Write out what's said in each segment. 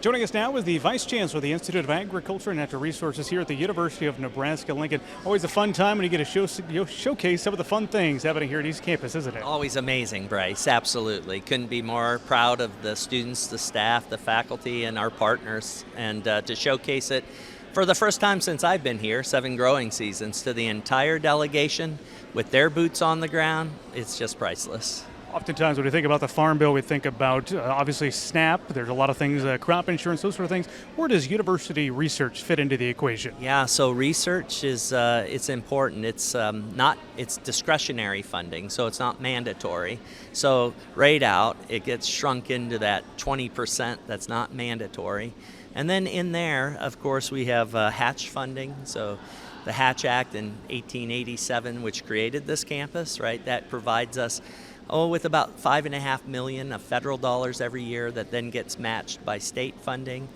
Joining us now is the Vice Chancellor of the Institute of Agriculture and Natural Resources here at the University of Nebraska, Lincoln. Always a fun time when you get to showcase some of the fun things happening here at East Campus, isn't it? Always amazing, Bryce, absolutely. Couldn't be more proud of the students, the staff, the faculty, and our partners, and to showcase it for the first time since I've been here, 7 growing seasons, to the entire delegation with their boots on the ground. It's just priceless. Oftentimes when we think about the Farm Bill, we think about obviously SNAP. There's a lot of things, crop insurance, those sort of things. Where does university research fit into the equation? Yeah, so research is it's important. It's discretionary funding, so it's not mandatory. So right out, it gets shrunk into that 20% that's not mandatory. And then in there, of course, we have Hatch funding. So the Hatch Act in 1887, which created this campus, right, that provides us with about $5.5 million of federal dollars every year that then gets matched by state funding.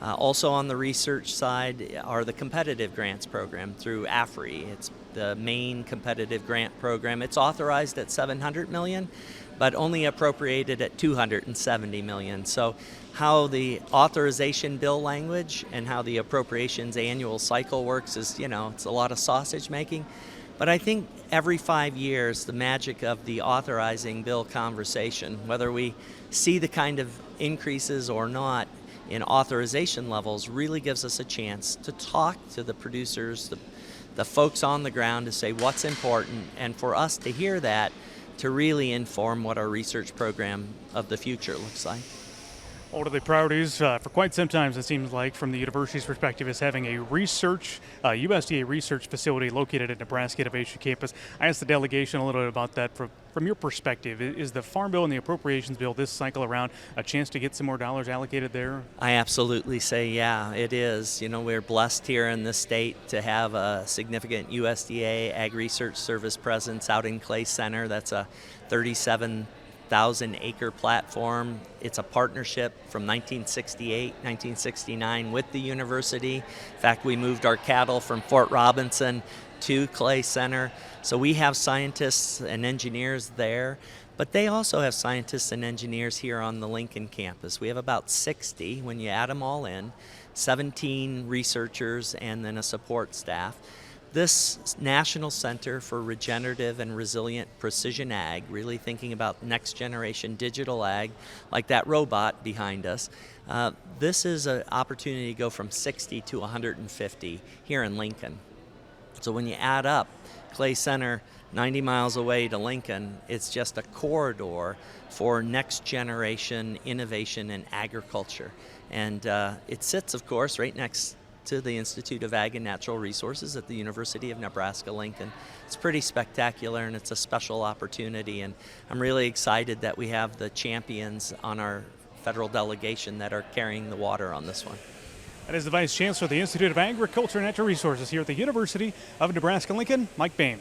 Also on the research side are the competitive grants program through AFRI. It's the main competitive grant program. It's authorized at $700 million, but only appropriated at $270 million. So how the authorization bill language and how the appropriations annual cycle works is, it's a lot of sausage making. But I think every 5 years, the magic of the authorizing bill conversation, whether we see the kind of increases or not in authorization levels, really gives us a chance to talk to the producers, the folks on the ground, to say what's important, and for us to hear that to really inform what our research program of the future looks like. One of the priorities for quite some time, it seems like, from the university's perspective, is having a USDA research facility located at Nebraska Innovation Campus. I asked the delegation a little bit about that. From your perspective, is the Farm Bill and the Appropriations Bill this cycle around a chance to get some more dollars allocated there? I absolutely say, yeah, it is. We're blessed here in this state to have a significant USDA Ag Research Service presence out in Clay Center. That's a 37,000-acre platform. It's a partnership from 1968, 1969 with the university. In fact, we moved our cattle from Fort Robinson to Clay Center. So we have scientists and engineers there, but they also have scientists and engineers here on the Lincoln campus. We have about 60 when you add them all in, 17 researchers and then a support staff. This National Center for Regenerative and Resilient Precision Ag, really thinking about next generation digital ag, like that robot behind us, this is an opportunity to go from 60 to 150 here in Lincoln. So when you add up Clay Center, 90 miles away to Lincoln, it's just a corridor for next generation innovation in agriculture. And it sits, of course, right next to the Institute of Ag and Natural Resources at the University of Nebraska, Lincoln. It's pretty spectacular, and it's a special opportunity, and I'm really excited that we have the champions on our federal delegation that are carrying the water on this one. That is the Vice Chancellor of the Institute of Agriculture and Natural Resources here at the University of Nebraska, Lincoln, Mike Boehm.